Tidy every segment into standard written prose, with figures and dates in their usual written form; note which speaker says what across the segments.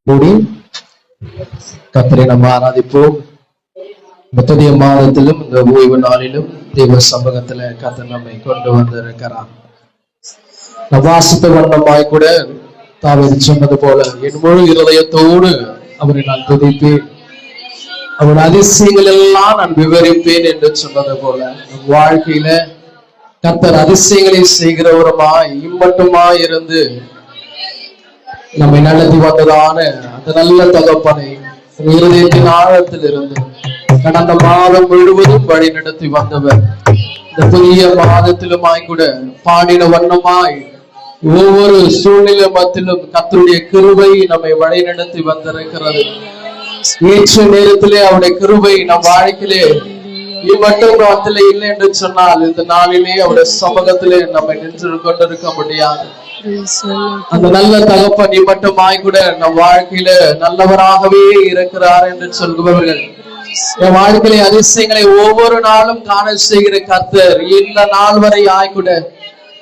Speaker 1: கூடி கர்த்தரை நம்ம ஆராதிப்போம். இந்த புதிய மாதத்திலும் இந்த ஓய்வு நாளிலும் தெய்வ சமூகத்துல கர்த்தர் நம்மை கொண்டு வந்திருக்கிறார். வாசித்த வண்ணமாய் கூட தாவீது சொன்னது போல என் முழு இருதயத்தோடு அவரை நான் துதிப்பேன், அவருடைய அதிசயங்கள் எல்லாம் நான் விவரிப்பேன் என்று சொன்னது போல நம் வாழ்க்கையில கர்த்தர் அதிசயங்களை செய்கிறவருமாய் இம்மட்டுமாய் இருந்து நம்மை நடத்தி வந்ததான அந்த நல்ல தகப்பனை இருதயத்தின் ஆழத்தில் இருந்து கடந்த மாதம் முழுவதும் வழி நடத்தி வந்தவர் இந்த புதிய மாதத்திலுமாய் கூட பாடின வண்ணமாய் ஒவ்வொரு சூழ்நிலை மத்தியிலும் கர்த்தருடைய கிருபை நம்மை வழி நடத்தி வந்திருக்கிறது. ஏற்ற நேரத்திலே அவருடைய கிருபை நம் வாழ்க்கையிலே இம்மட்டும் இடத்துல இல்லை என்று சொன்னால் இந்த நாளிலே அவருடைய சமூகத்திலே நம்மை நின்று கொண்டிருக்க முடியாது. அந்த நல்ல தகப்பன் இம்மட்டுமாய் கூட நம் வாழ்க்கையில நல்லவராகவே இருக்கிறார் என்று சொல்பவர்கள் என் வாழ்க்கையில அதிசயங்களை ஒவ்வொரு நாளும் காண செய்கிற கர்த்தர் இந்த நாள் வரை ஆய்கூட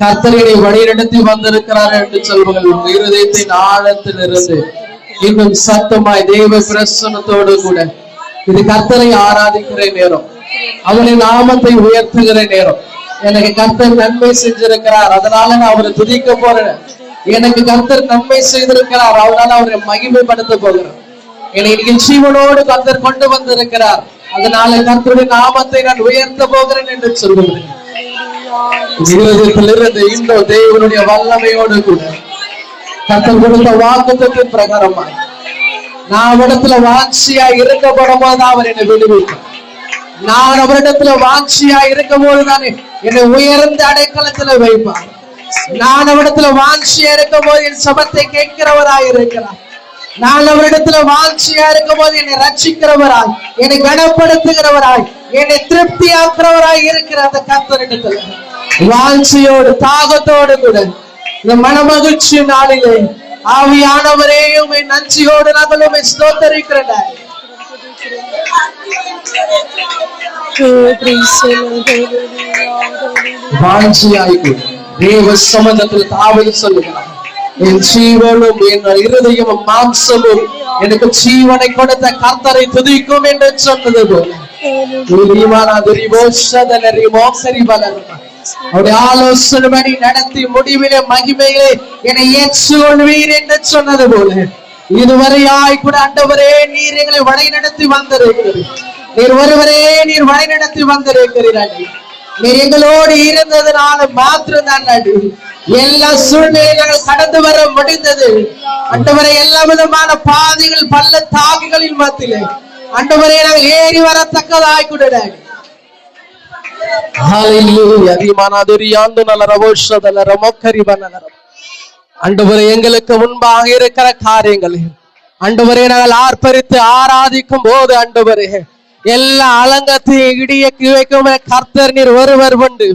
Speaker 1: கர்த்தரை வழி நடத்தி வந்திருக்கிறார் என்று சொல்பவர்கள் உங்க இருதயத்தின் ஆழத்தில் இருந்து இன்னும் சத்தமாய் தெய்வ பிரசன்னத்தோடு கூட இது கர்த்தரை ஆராதிக்கிற நேரம், அவரின் நாமத்தை உயர்த்துகிற நேரம். எனக்கு கர்த்தர் நன்மை செஞ்சிருக்கிறார், அதனால நான் அவரை துதிக்க போறேன். எனக்கு கர்த்தர் நன்மை செய்திருக்கிறார், அதனால அவரை மகிமைப்படுத்த போகிறேன். என்னை ஜீவனோடு கர்த்தர் கொண்டு வந்திருக்கிறார், அதனால கர்த்தருடைய நாமத்தை நான் உயர்த்த போகிறேன் என்று சொல்லுகிறேன். இருதயத்திலிருந்து இன்னும் தேவனுடைய வல்லமையோடு கூட கர்த்தர் கொடுத்த வாக்குத்தத்தின் பிரகாரமாய் நான் இடத்துல வாஞ்சியா இருக்கப்படும் போதுதான் அவர் என்னை விடுவிப்பார். நான் அவரிடத்துல வாஞ்சியா இருக்கும் போது தானே என்னை உயர்ந்த அடைக்கலத்துல வைப்பார். நான் அவரிடத்துல வாஞ்சியா இருக்கும் போது என் சபத்தை கேட்கிறவராய் இருக்கிறார். நான் அவரிடத்துல வாஞ்சியா இருக்கும் போது என்னை ரட்சிக்கிறவராய், என்னை கனப்படுத்துகிறவராய், என்னை திருப்தியாக்குறவராய் இருக்கிற அந்த கர்த்தரிடத்துல வாஞ்சியோடு தாகத்தோடு கூட இந்த மனமகிழ்ச்சி நாளிலே ஆவியானவரையும் நன்றியோடு நாங்களும் ஸ்தோத்தரிக்கிறோம். தேவ சம்பந்தத்தில் தாவீது சொல்லுகிறார், என் ஜீவனும் என் இருதயமும் மாம்சமும் எனக்கு ஜீவனை கொடுத்த கர்த்தரை துதிக்கும் என்று சொன்னது போல அவருடைய ஆலோசனைபடி நடத்தி முடிவிலே மகிமையிலே என்னை ஏற்றுக்கொள்வீர் என்று சொன்னது போல இதுவரையாய் கூட ஆண்டவரே நீர் எங்களை வழி நடத்தி வந்திருக்கிறீர். நீர் ஒருவரே நீர் வழி நடத்தி வந்திருக்கிறீர்கள். நீர் எங்களோடு இருந்ததுனால மாத்திரம்தான் எல்லா சூழ்நிலைகள் கடந்து வர முடிந்தது. ஆண்டவரே எல்லா விதமான பாதைகள் பல்ல தாக்குகளின் மத்தியிலே ஆண்டவரே நாங்கள் ஏறி வரத்தக்கதாய் கூட ஆண்டவரே எங்களுக்கு முன்பாக இருக்கிற காரியங்களை ஆண்டவரே நாங்கள் ஆர்ப்பரித்து ஆராதிக்கும் போது ஆண்டவரே எல்லா அலங்கத்தையும் இடியக்கி வைக்கும் கர்த்தர் நீர் ஒருவர் உண்டு.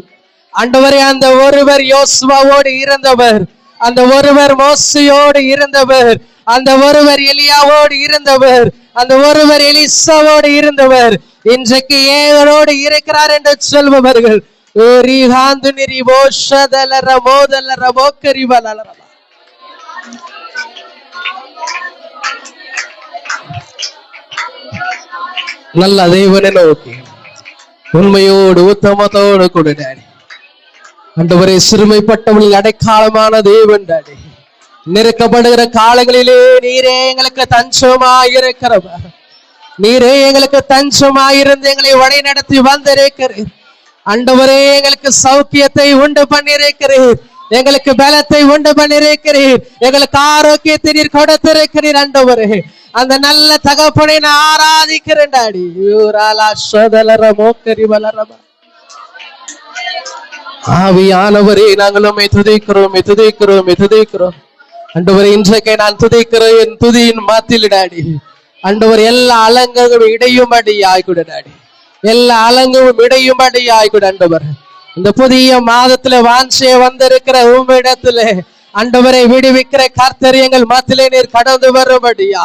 Speaker 1: ஆண்டவரே அந்த ஒருவர் யோசுவாவோடு இருந்தவர், அந்த ஒருவர் மோசையோடு இருந்தவர், அந்த ஒருவர் எலியாவோடு இருந்தவர், அந்த ஒருவர் எலிசாவோடு இருந்தவர் இன்றைக்கு ஏகரோடு இருக்கிறார் என்று சொல்பவர்கள் நல்ல தேவனை நோக்கி உண்மையோடு உத்தமத்தோடு கூட டாடி ஆண்டவரே சிறுமைப்பட்டவர்கள் அடைக்காலமான தேவன் டாடி நெருக்கப்படுகிற காலங்களிலே நீரே எங்களுக்கு தஞ்சமாயிருக்கிறவர், நீரே எங்களுக்கு தஞ்சமாயிருந்து எங்களை வழி நடத்தி வந்திருக்கிறீர். ஆண்டவரே எங்களுக்கு சௌக்கியத்தை உண்டு பண்ணிருக்கிறீர், எங்களுக்கு பலத்தை உண்டு பண்ணிருக்கிறீர், எங்களுக்கு ஆரோக்கியத்தை நீர் கொடுத்திருக்கிறீர். ஆண்டவரே அந்த நல்ல தகப்பனை நான் ஆராதிக்கிறேன் டாடி. ஆவியானவரே நாங்களும் துதிக்கிறோம் துதிக்கிறோம் துதிக்கிறோம். ஆண்டவரே இன்றைக்கு நான் துதிக்கிறேன் என் துதியின் மாத்தில டாடி. ஆண்டவர் எல்லா அலங்கும் இடையும்படி ஆய்கூட டாடி, எல்லா அலங்கும் இடையும்படி ஆய்கூட. ஆண்டவர் இந்த புதிய மாதத்துல வாஞ்சிய வந்திருக்கிற உம்மிடத்துல ஆண்டவரை விடுவிக்கிற கர்த்தர் எங்கள் மத்திலே நீர் கடந்து வரும்படியா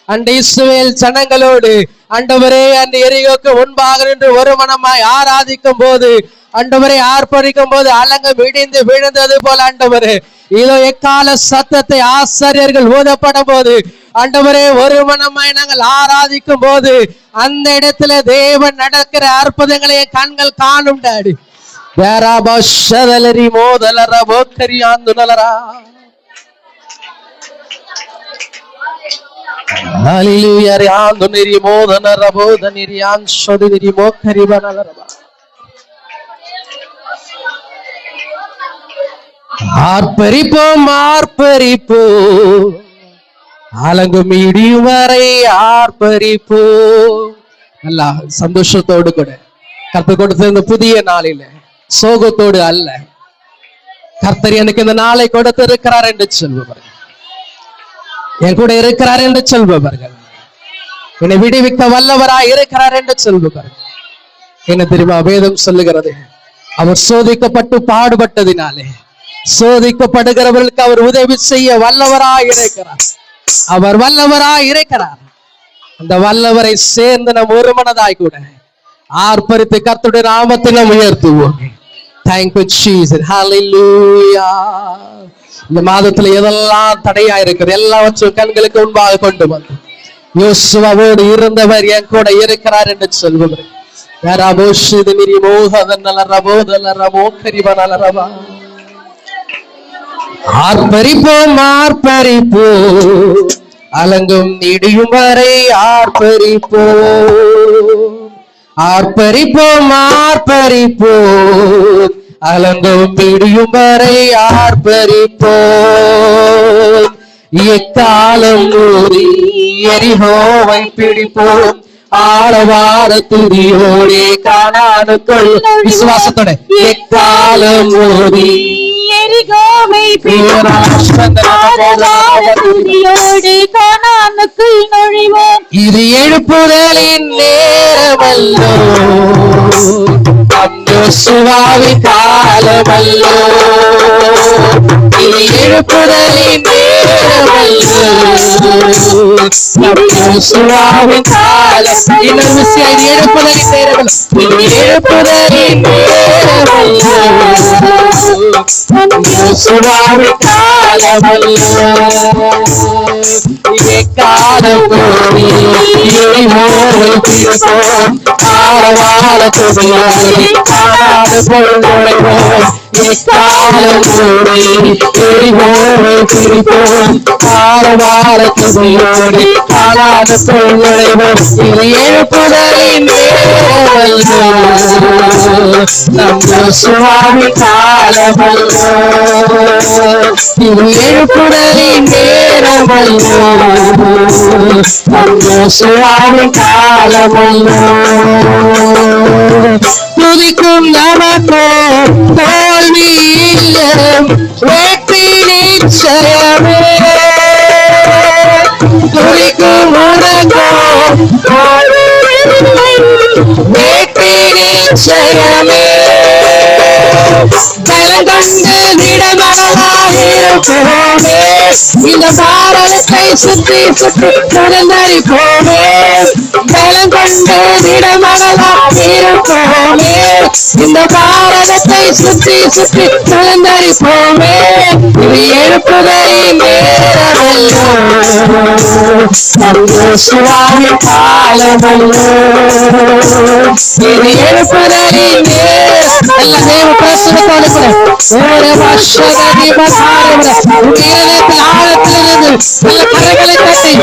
Speaker 1: அந்த இஸ்ரவேல் ஜனங்களோடு ஆண்டவரே அந்த எரிகோக்கு முன்பாக நின்று ஒரு மனமாய் ஆராதிக்கும் போது ஆண்டவரை ஆர்ப்பரிக்கும் போது அலங்கம் இடிந்து விழுந்தது போல ஆண்டவரே இதோ எக்கால சத்தத்தை ஆசாரியர்கள் ஊதப்படும் போது ஆண்டவரே, ஒரு மனமாய் நாங்கள் ஆராதிக்கும் போது அந்த இடத்துல தேவன் நடக்கிற அற்புதங்களை என் கண்கள் காணும் டாடி. மோதலரா போக்கரியாந்துனலரா. ஆர்ப்பரிப்போம் ஆர்ப்பரிப்போம், அலங்கும் இடியும் வரை ஆர்ப்பரிப்போம். நல்லா சந்தோஷத்தோடு கூட கர்த்தர் கொடுத்த இந்த புதிய நாளில சோகத்தோடு அல்ல, கர்த்தர் எனக்கு இந்த நாளை கொடுத்து இருக்கிறார் என்று சொல்பவர்கள், என் கூட இருக்கிறார் என்று சொல்பவர்கள், என்னை விடுவிக்க வல்லவராய் இருக்கிறார் என்று சொல்பவர்கள். என்ன தெரியுமா வேதம் சொல்லுகிறது? அவர் சோதிக்கப்பட்டு பாடுபட்டதினாலே சோதிக்கப்படுகிறவர்களுக்கு அவர் உதவி செய்ய வல்லவராய் இருக்கிறார். அவர் வல்லவராய் இருக்கிறார். அந்த வல்லவரை சேர்ந்து நம் ஒரு மனதாய் கூட ஆர்ப்பரித்து கர்த்தருடைய நாமத்தை நாம் உயர்த்துவோம். Thank you Jesus. Hallelujah. இந்த மாதத்துல எதெல்லாம் தடையா இருக்குது எல்லாவற்றும் கண்களுக்கு முன்பாக கொண்டு வந்து யோசுவாவோடு இருந்தவர் என் கூட இருக்கிறார் என்று சொல்பவர். ஆர்ப்பரிப்போம் ஆர்ப்பரிப்போம், அலங்கும் இடியும் வரை ஆர்ப்பரிப்போம். ஆர்ப்பரிப்போம் ஆர்ப்பரிப்போம், அலங்கும் இடியும் வரை ஆர்ப்பரிப்போம். எக்காலம் ஊதி எரிகோவை பிடிப்போம், ஆழவார துதியோடே கானானுக்குள் விசுவாசத்தோட எக்காலம் ஊதி எரிகோவை கானானுக்குள் நுழைவோம். இது எழுப்புதலின் நேரமல்லோ, யோசுவாவின் காலமல்லோ. இது எழுப்புதலின் நேரமல்லோ, யோசுவாவின் காலம். இன்னொரு விஷயம், இது எழுப்புதலின் நேரமல்லோ, இது எழுப்புதலின் நேரமல்லோ, யோசுவாவின் காலமல்லோ. காலம் கோரி ஆழவார துதியோடு காணாது பொழுதுழைப்போம். எக்காலம் கோரி பிரிப்போம், ஆழவார துதியோடு காணாது பொழுதுழைப்போம். இது எழுப்புதலின் நேரமல்லோ, நம் யோசுவாவின் காலமல்லோ. இது எழுப்புதலின் நேரமல்லோ, நம் யோசுவாவின் காலமல்லோ. துதிக்கும் நமக்கோ தோல்வி இல்லை, வெற்றி நிச்சயமே. துதிக்கும் உனக்கோ தோல்வி இல்லை, வெற்றி நிச்சயமே. பலங்கொண்டு திடமனதாயிருப்போமே, இந்த பாரதத்தை சுற்றி சுற்றி சுதந்தரிப்போமே. பலங்கொண்டு திடமனதாயிருப்போமே, இந்த பாரதத்தை சுற்றி சுற்றி சுதந்தரிப்போமே. இது எழுப்புதலின் நேரமல்லோ, நம் யோசுவாவின் காலமல்லோ. இது எழுப்புதலின் நேரம். எல்லா தேவ பிரசன்னத்தோடு கூட ஒரு வருஷத்தை உயரத்தில் ஆழத்திலிருந்து நல்ல கரைகளை கட்டி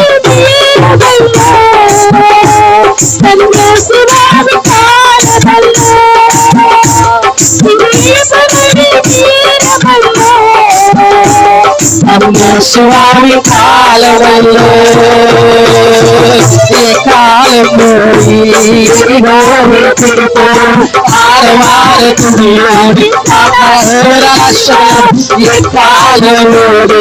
Speaker 1: யோசுவாவின் காலமல்லோ. காலம் ஆழவார துதியோடு காலமோடு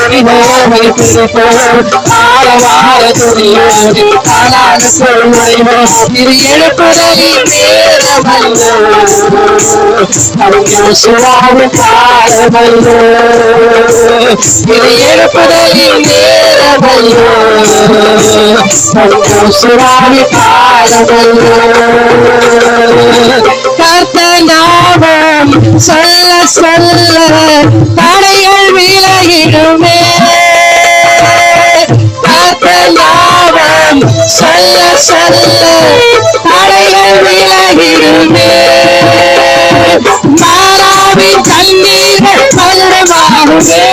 Speaker 1: எரிகோவை பிடிப்போம், ஆழவார துதியோடு காணாது நுழைவோம். இது எழுப்புதலின் நேரமல்லோ, நம் யோசுவாவின் காலமல்லோ. இது எழுப்புதலின் நேரமல்லோ, நம் யோசுவாவின் காலமல்லோ. கர்த்தர் நாமம் சொல்ல சொல்ல தடைகள் விலகிடுமே. சொல்ல சொல்ல தடைகள் விலகிடுமே. மாறாவின் தண்ணீர்கள் மதுரமாகுமே.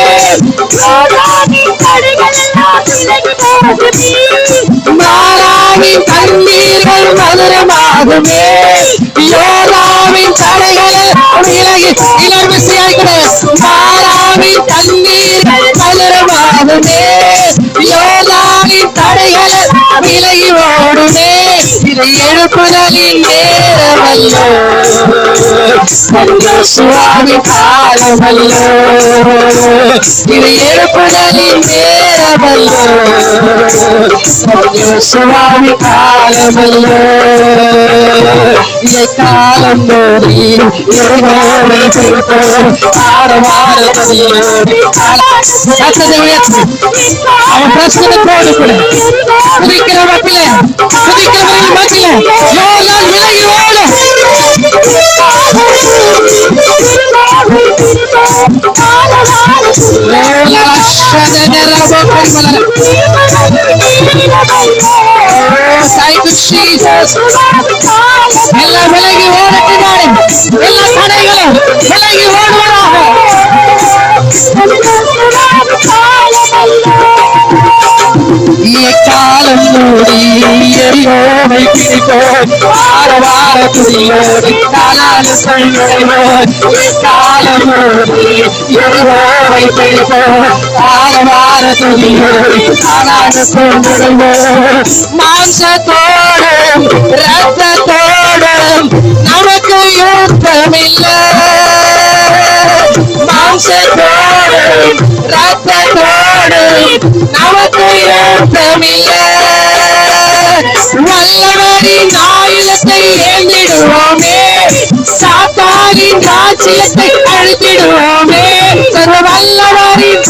Speaker 1: மாறாவின் தண்ணீர்கள் மதுரமாகுமே. யோதாவின் தடைகள் விலகி இளர்விசையாய்களே. மாறாவின் தண்ணீர்கள் மதுரமாகுமே. யோதாவின் தடைகள் விலகி ஓடுமே. இது எழுப்புதலின் நேரமல்லோ, சுவாமி காலமல்லோ. இது எழுப்புதலின் நேரமல்லோ, சுவாமி காலமல்லோ. இதை காலம் நோடி அவன் பிரச்சனைத்தோடு கூட துதிக்கிற மத்தியில துதிக்கிறவர்கள் மத்தியில யோர்தான் விலகி ஓடும். எல்லாம் விலகி ஓடுகிறாரு. எல்லா தடைகளும் விலகி ஓடுவதாக. காலம் மூடி எரியோவை பிடிப்போம். ஆரவார துதியோடு காலாலோசனை நுழைவோம். காலம் மூடி எரியோவை பிடிப்போம். ஆரவார துதியோடு காலாலோசனை நுழைவோம். மாம்சத்தோடும் ரத்தத்தோடும் நமக்கு யுத்தமில்லை. மாம்சத்தோடும் ரத்தத்தோடும் நமக்கு யுத்தமில்லை. வல்லவரின் ஆயுதத்தை ஏந்திடுவோமே. சாத்தானின் ராஜ்யத்தை அழித்திடுவோமே. சர்வ வல்லவரின்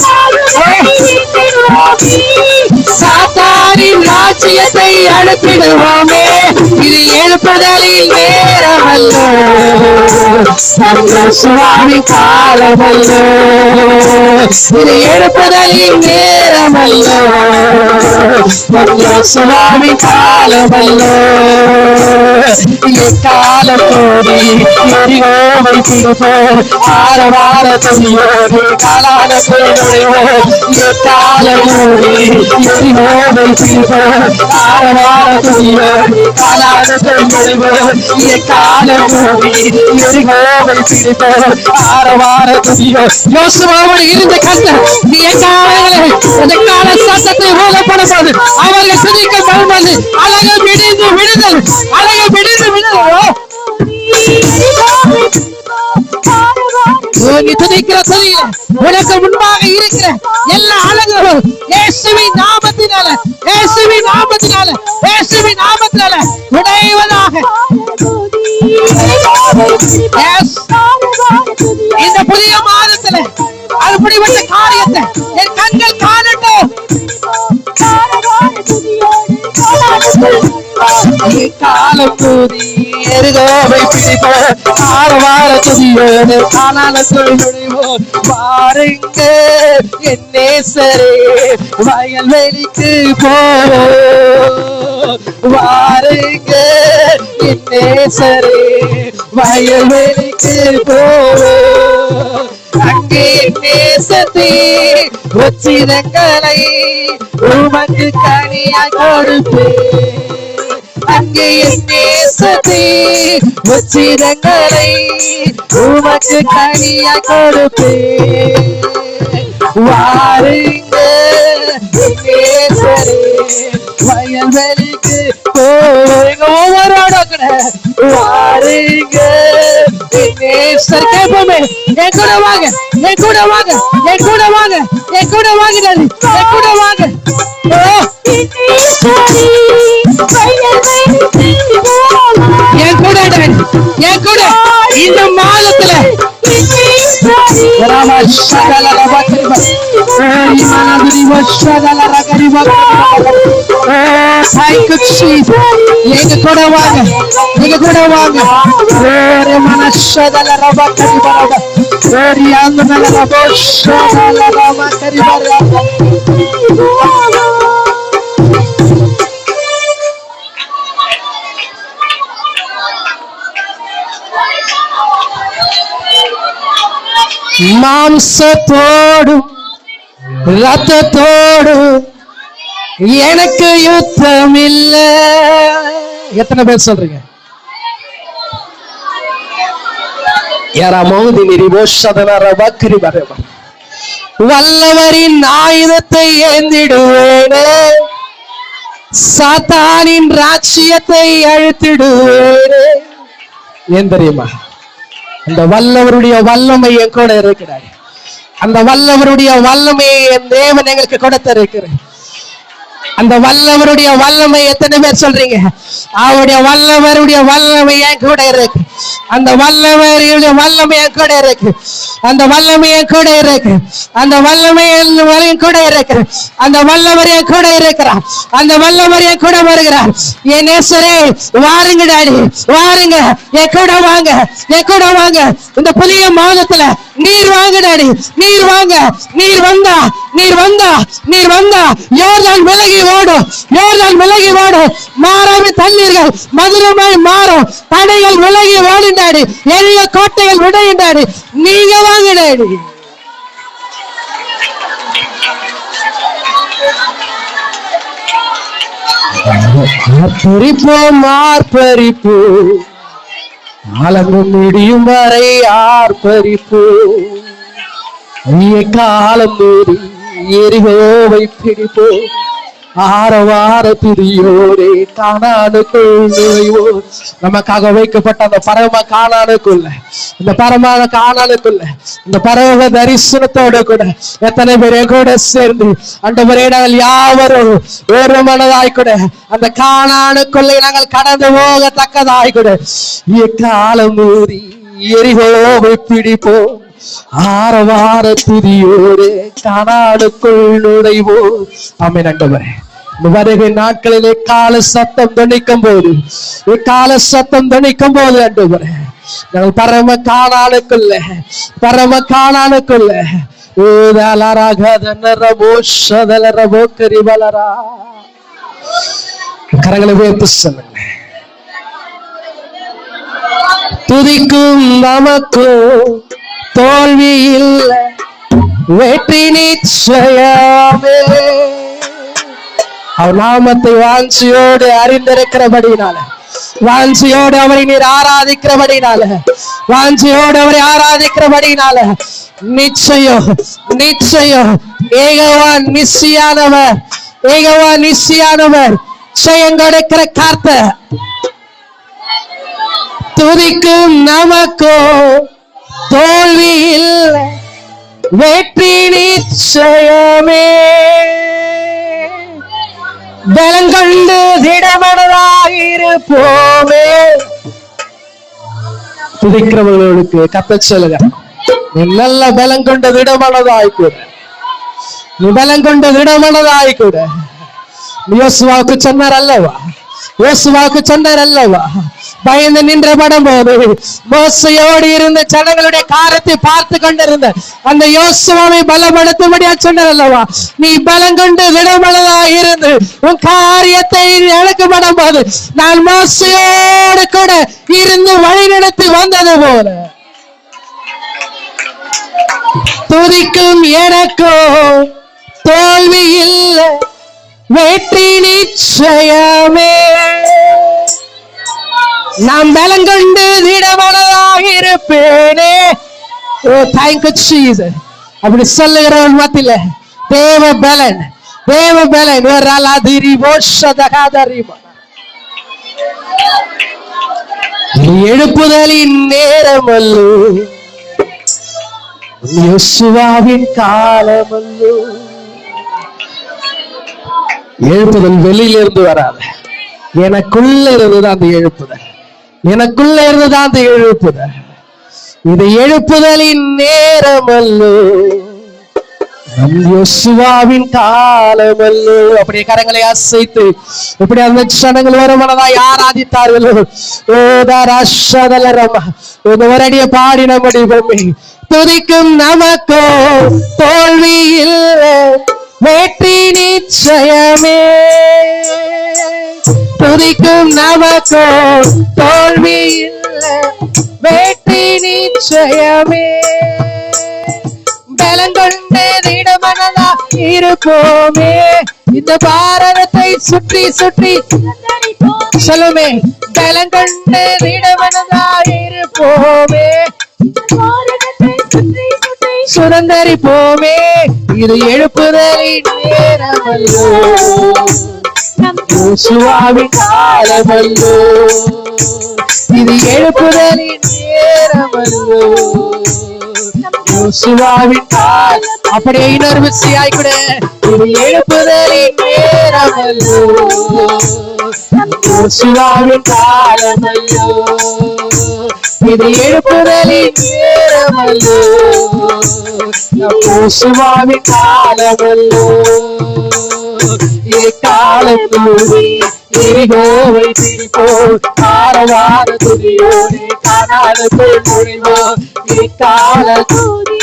Speaker 1: சாத்தானின் ராஜ்யத்தை அழித்திடுவோமே. இது எழுப்புதலின் நேரமல்லோ, சுவாமி காலமல்லோ. இது எழுப்புதலின் நேரமல்லோ, சுவாமி காலமல்லோ. காலம் போடி எரியோவை பிடிப்போம். ஆரவார துதியோடு காலாலோசனை நுழைவோம். காலம் மூடி எரியோவை பிடிப்போம். ஆரவார துதியோடு காலாலோசனை நுழைவோம். காலம் மூடி எரியோவை பிடிப்போம். ஆரவார துதியோ. யோசுவாவோடு இருந்த கர்த்தர் நீ எக்காலங்களே அந்த கால சத்தத்தை ஊதப்படும் போது அவர்கள் துதிக்க வரும்போது அழகு விடுந்து விடுதல், அழகு விடுந்து விடுதல். நீ துதிக்கிற துதியில உனக்கு முன்பாக இருக்கிற எல்லா அழகுகளும் இயேசுவின் நாமத்தினால, இயேசுவின் நாமத்தினால, இயேசுவின் நாமத்தினால உடைவதாக. இந்த புதிய மாதத்துல அப்படிப்பட்ட காரியத்தை என் கண்கள் காணட்டும். காலம் தூதி எருகோவை பிடிப்போம். ஆரவார துதியோடு காலாலோசனை நுழைவோம். பாருங்க என் நேசரே வயல்வெளிக்கு போவோம். வாருங்க என் நேசரே வயல்வெளிக்கு போவோம். அங்கே நேசத்தே உச்சிதங்களை உமக்கு கனியாய் கொடுப்பேன். அங்கே நேசத்தே உச்சிதங்களை உமக்கு கனியாய் கொடுப்பேன். வாருங்க நேசரே வயல்வெளிக்கு போவோம். ஒவ்வொரு ஆடோக்கட வாருங்க நேசர் கேட்போமே. என் கூட வாங்க, என் கூட வாங்க, என் கூட வாங்க, என் கூட வாங்க, என் கூட வாங்க. என் கூட என் கூட இந்த மாதத்துல எங்க கூட வாங்க, எங்க கூட வாங்க. மனசதல ரபா கரி பரபா ஓரி அந்த ரபா ஷதல ரபா கரி பரபா. மாம்சத்தோடும் ரத்தத்தோடும் எனக்கு யுத்தம் இல்ல. எத்தனை பேர் சொல்றீங்க? வல்லவரின் ஆயுதத்தை ஏந்திடுவேனே, சாத்தானின் ராஜ்யத்தை அழித்திடுவேனே. ஏன் தெரியுமா? அந்த வல்லவருடைய வல்லமை என் கூட இருக்கிறார். அந்த வல்லவருடைய வல்லமையை என் தேவன் எங்களுக்கு கொடுத்திருக்கிறார். அந்த வல்லவருடைய வல்லமை எத்தனை பேர் சொல்றீங்க? அவருடைய வல்லவருடைய வல்லமை என் கூட இருக்கு. அந்த வல்லவருடைய வல்லமை என் கூட இருக்கு. அந்த வல்லமை என் கூட இருக்கு. அந்த வல்லமை என் கூட இருக்கு. அந்த வல்லவர் என் கூட இருக்கிறார். அந்த வல்லவர் என் கூட வருகிறார். என் நேசரே வாருங்க டாடி, வாருங்க, என் கூட வாங்க, என் கூட வாங்க. இந்த புதிய மாதத்துல நீர் வாங்க டாடி, நீர் வாங்க. நீர் வந்தா, நீர் வந்தா, நீர் வந்தா யோர்தான் விலகி ஓடும், யோர்தான் விலகி ஓடும். மாறாம தண்ணீர்கள் மதுரமாய் மாறும். தடைகள் விலகி ஓடினாடி, எளிய கோட்டைகள் விடையினாடி. நீங்க வாங்க டாடி. ஆர்ப்பரிப்போம், ஆர்ப்பரிப்போம், ஆலங்கம் முடியும் வரை ஆர்ப்பரிப்போம். காலம் மீறி எரிகோவை பிடிப்போம். ஆரவார பிரியோரே கானானுக்குள் நுழைவோம். நமக்காக வைக்கப்பட்ட அந்த பரம கானானுக்குள்ள, இந்த பரம கானானுக்குள்ள, இந்த பரம தரிசனத்தோட கூட எத்தனை பேர் கூட சேர்ந்து ஆண்டவரே நாங்கள் யாவரும் ஒரு மனதாய் கூட அந்த கானானுக்குள்ளே நாங்கள் கடந்து போகத்தக்கதாய் கூட காலம் மீறி எரிகோவை பிடிப்போம். ஆரவார துதியோரே கானானுக்குள் நுழைவோம். ஆமென். ஆண்டவரே, வருகை நாட்களிலே கால சத்தம் துணிக்கும் போது, கால சத்தம் துணிக்கும் போது ஆண்டவரே நாங்கள் பரம கானானுக்குள்ள, பரம கானானுக்குள்ள கரங்களை உயர்த்தி சொல்லுங்க. துதிக்கும் நமக்கும் தோல்வி இல்லை, வெற்றி நிச்சயமே. அவர் நாமத்தை வாஞ்சியோடு அறிந்திருக்கிறபடினால, வாஞ்சியோடு அவரை நீர் ஆராதிக்கிறபடினால, வாஞ்சியோடு அவரை ஆராதிக்கிறபடினால நிச்சயம், நிச்சயம் ஏகவா நிச்சயானவர், ஏகவா நிச்சயானவர் செயங்கொடுக்கிற கர்த்தர். துதிக்கும் நமக்கோ தோல்வி இல்லை, வெற்றி நிச்சயமே. பலங்கொண்டு திடமனதாயிருப்போமே. துதிக்கிறவர்களுக்கு கர்த்தர் சொல்லுங்க, நீ நல்ல பலங்கொண்ட திடமனதாய்க்கூட, நீ பலங்கொண்ட திடமனதாய்க்கூட. யோசுவாவுக்கு சொன்னார் அல்லவா, யோசுவாவுக்கு சொன்னார் அல்லவா, பயந்து நின்ற படம் போது மோசையோடு இருந்த ஜனங்களுடைய காரத்தை பார்த்து கொண்டிருந்த அந்த யோசுவாவை பலப்படுத்தும்படியா சொன்னார் அல்லவா, நீ பலங்கொண்டு விடமனதாக இருந்து உன் காரியத்தை எனக்கு படம் போது நான் மோசையோடு கூட இருந்து வழி நடத்தி வந்தது போல துதிக்கும் எனக்கோ தோல்வி இல்லை, வெற்றி நிச்சயமே. நாம் பலங்கொண்டு திடமனதாக இருப்பேனே. Oh thank you Jesus. அப்படி சொல்லுகிறவன் மத்தியில தேவ பலன், தேவ பலன் எழுப்புதலின் நேரம் அல்லோ, யோசுவாவின் காலம் அல்லோ. எழுப்புதல் வெளியிலிருந்து வராது, எனக்குள்ள இருந்துதான் அந்த எழுப்புதல், எனக்குள்ள இருந்துதான் அந்த எழுப்புதல். இது எழுப்புதலின் நேரம் அல்லோ, நம் யோசுவாவின் காலம் அல்லோ. அப்படியே கரங்களை அசைத்து இப்படி அந்த ஜனங்கள் வருமானதாய் ஆராதித்தார்களோ. ஒரடிய பாடி நம்முடைய பொம்மை துதிக்கும் நமக்கோ தோல்வி இல்லை, வெற்றி நிச்சயமே. துதிக்கும் நமக்கோ தோல்வி இல்லை, வெற்றி நிச்சயமே. இருப்போமே. இந்த பாரதத்தை சுற்றி சுற்றி சொல்லுமே, பலங்கொண்டு விடவனதாயிருப்போமே. சுதந்தரிப்போமே. இது எழுப்புதலின் நேரமல்லோ, யோசுவாவின் காலமல்லோ. இது எழுப்புதலின் நேரமல்லோ, யோசுவாவின் காலம். அப்படியே இன்னொரு விஷயம் கூட, இது எழுப்புதலின் நேரமல்லோ, யோசுவாவின் காலமல்லோ. இது எழுப்புதலின் நேரமல்லோ, யோசுவாவின் காலமல்லோ. காலம் கூடி எரிகோவை பிடிப்போம், ஆரவார துதியோடு கானானுக்குள் நுழைவோம். கால கூடி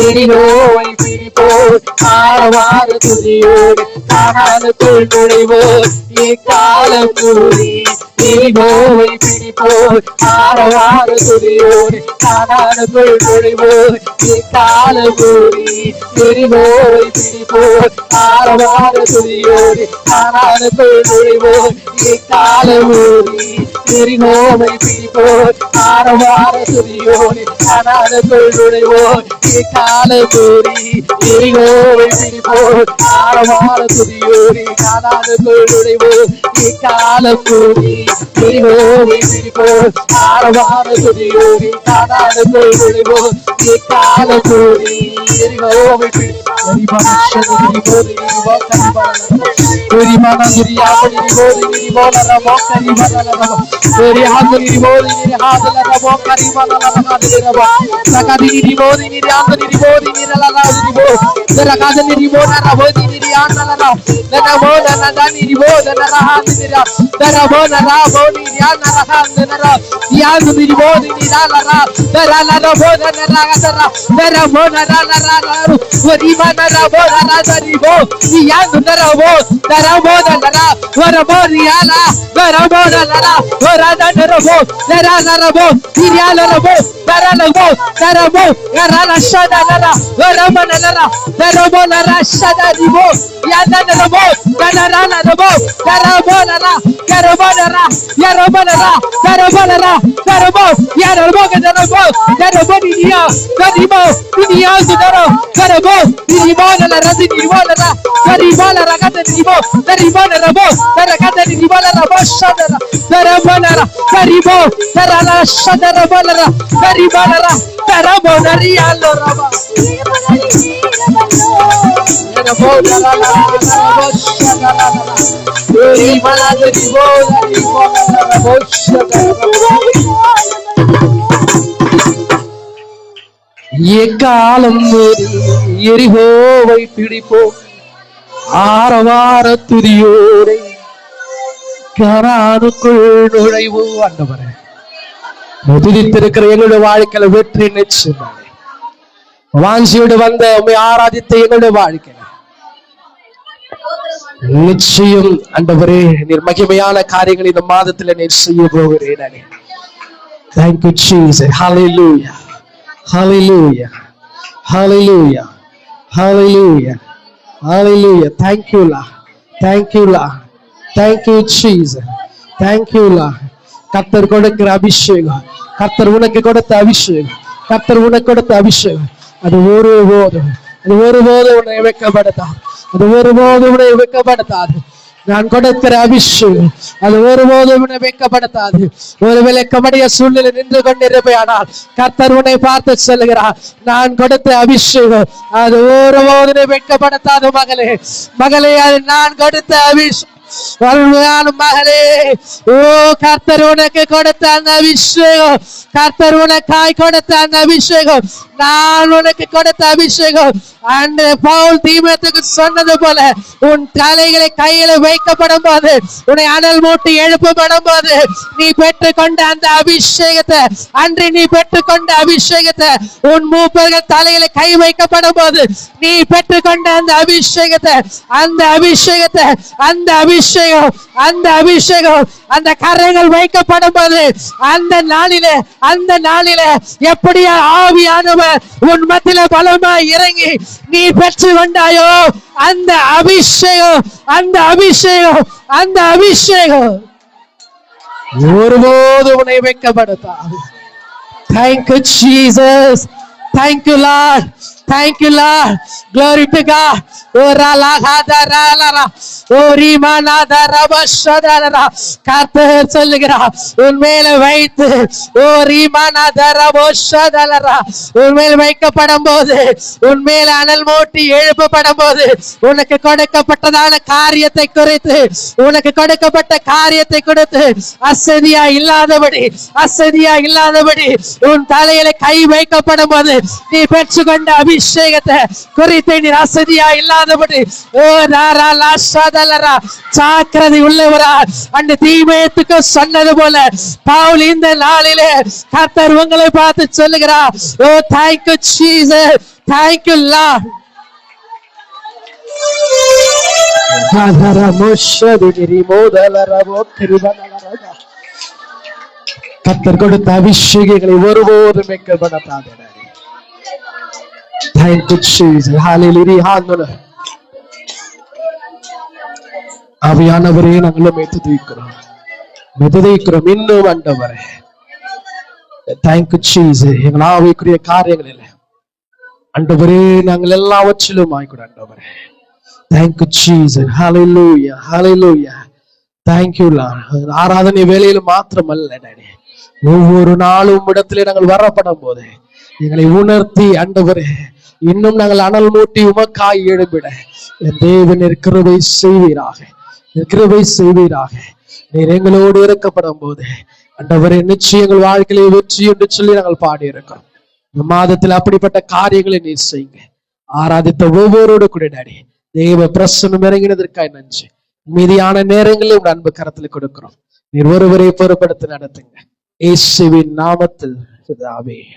Speaker 1: எரிகோவை பிடிப்போம், ஆரவார துதியோடு கானானுக்குள் நுழைவோம். காலம் கூடி எரிகோவை பிடிப்போம், ஆரவார துதியோடு கானானுக்குள் நுழைவோம். காலம் கூடி எரிகோவை பிடிப்போம், ஆரவார துதியோடு கானானுக்குள் நுழைவோம். காலம் கூடி எரிகோவை பிடிப்போம், ஆரவார துதியோடு கானானுக்குள் நுழைவோம். காலம் கூடி எரிகோவை பிடிப்போம், ஆரவார துதியோடு கானானுக்குள் நுழைவோம். காலம் கூடி எரிகோவை பிடிப்போம், ஆரவார துதியோடு கானானுக்குள் நுழைவோம். காலம் கூடி எரிகோவை எக்காலம் எரிகோவை பிடிப்போம், ஆரவார துதியோடு கானானுக்குள் நுழைவோம். ஆண்டவரே, துதித்திருக்கிற எங்களுடைய வாழ்க்கையில வெற்றி நிச்சயம். வாஞ்சியோடு வந்த உம்மை ஆராதித்த எங்களுடைய வாழ்க்கையில நிச்சயம் ஆண்டவரே நீர் மகிமையான காரியங்கள் இந்த மாதத்துல நீர் செய்ய போகிறேன். Thank you Jesus. Hallelujah. Hallelujah. Hallelujah. Hallelujah. Hallelujah. Thank you Lord. Thank you Lord. Thank you Jesus. Thank you Lord. கர்த்தர் கொடுக்கிற அபிஷேகம், கர்த்தர் உனக்கு கொடுத்த அபிஷேகம், கர்த்தர் உனக்கு கொடுத்த அபிஷேகம் அது ஒருபோதும் உன்னை வெட்கப்படுத்தாது. அது ஒருபோதும் உன்னை வெட்கப்படுத்தாது. நான் கொடுக்கிற அபிஷேகம் அது ஒருபோதும் உன்னை வெட்கப்படுத்தாது. ஒருவேளை கபடிய சூழ்நிலை நின்று கொண்டிருப்பேயானால் கர்த்தர் உன்னை பார்த்து சொல்லுகிறார், நான் கொடுத்த அபிஷேகம் அது ஒருபோதும் வெட்கப்படுத்தாது. மகளே மகளே, அது நான் கொடுத்த அபிஷேகம் மகளே. ஓ கர்த்தர் உனக்கு கொடுத்த அந்த அபிஷேகம், கர்த்தர் உனக்காய் கொடுத்த அந்த அபிஷேகம், நான் உனக்கு கொடுத்த அபிஷேகம். அந்த பவுல் தீமோத்தேயுக்கு சொன்னது போல உன் தலைகளை கையில வைக்கப்படும் போது, உன்னை அனல் மூட்டி எழுப்பப்படும் போது நீ பெற்றுக்கொண்ட அந்த அபிஷேகத்தை, அன்று நீ பெற்றுக்கொண்ட அபிஷேகத்தை, உன் மூப்பர்கள் தலையில கை வைக்கப்படும் போது நீ பெற்றுக்கொண்ட அந்த அபிஷேகத்தை, அந்த அபிஷேகம் அந்த அபிஷேகம் அந்த கரங்கள் வைக்கப்படும் போது அந்த நாளிலே எப்படியா ஆவியானவர் உன் மத்தியில பலமாய் இறங்கி நீ பெற்று கொண்டாயோ அந்த அபிஷேகம் ஒருபோது உன்னை வைக்கப்படுத்தாது. Thank you, Jesus. Thank you, Lord. Thank you, Lord. Glory to God. கர்த்தர் சொல்லுகிறார், உன் மேல வைத்து உன் மேல் வைக்கப்படும் போது, உன் மேல அனல் மூட்டி எழுப்பப்படும் போது, உனக்கு கொடுக்கப்பட்டதான காரியத்தை குறித்து, உனக்கு கொடுக்கப்பட்ட காரியத்தை கொடுத்து அசதியா இல்லாதபடி உன் தலையில கை வைக்கப்படும் போது நீ பெற்றுக்கொண்ட அபிஷேகத்தை குறித்து நீ அசதியா இல்லாதபடி ஜாக்கிரதை உள்ளவரா அந்த தீமேத்துக்கு சொன்னது போல பவுல் இந்த நாளிலே கர்த்தர் உங்களை பார்த்து சொல்லுகிறார், ஓ thank you Jesus, thank you Lord. கர்த்தர் கொடுத்த அபிஷேகங்களை ஒருபோதும் வைக்கப்படாது. Thank you Jesus. Hallelujah. ஆவியானவரே நாங்கள் மெதுதைக்கிறோம் இன்னும் ஆண்டவரே. Thank you Jesus. எங்கள் ஆவிக்குரிய காரியங்களில் ஆண்டவரே நாங்கள் எல்லாவற்றிலும் ஆய்க்கூட ஆண்டவரே. Thank you Jesus. Hallelujah. Hallelujah. Thank you Lord. ஆராதனை வேளையில் மாத்திரமல்ல டாடி, ஒவ்வொரு நாளும் இடத்திலே நாங்கள் வரப்படும் போது எங்களை உணர்த்தி ஆண்டவரே இன்னும் நாங்கள் அனல் மூட்டி உமக்காய் எழும்பிட என் தேவன் கிருபை செய்வீராக. நீர் எங்களோடு இறக்கப்படும் போது ஆண்டவரே நிச்சயம் எங்கள் வாழ்க்கையை வெற்றி என்று சொல்லி நாங்கள் பாடி இருக்கிறோம். இந்த மாதத்தில் அப்படிப்பட்ட காரியங்களை நீர் செய்யுங்க. ஆராதித்த ஒவ்வொருவரோடு கூட டாடி தேவ பிரசன்னம் இறங்கினதற்காக நன்றி. மீதியான நேரங்களில் உங்க அன்பு கரத்தில் கொடுக்கிறோம். நீர் ஒருவரை பொறுப்படுத்தி நடத்துங்க. இயேசுவின் நாமத்தில் ஆமென்.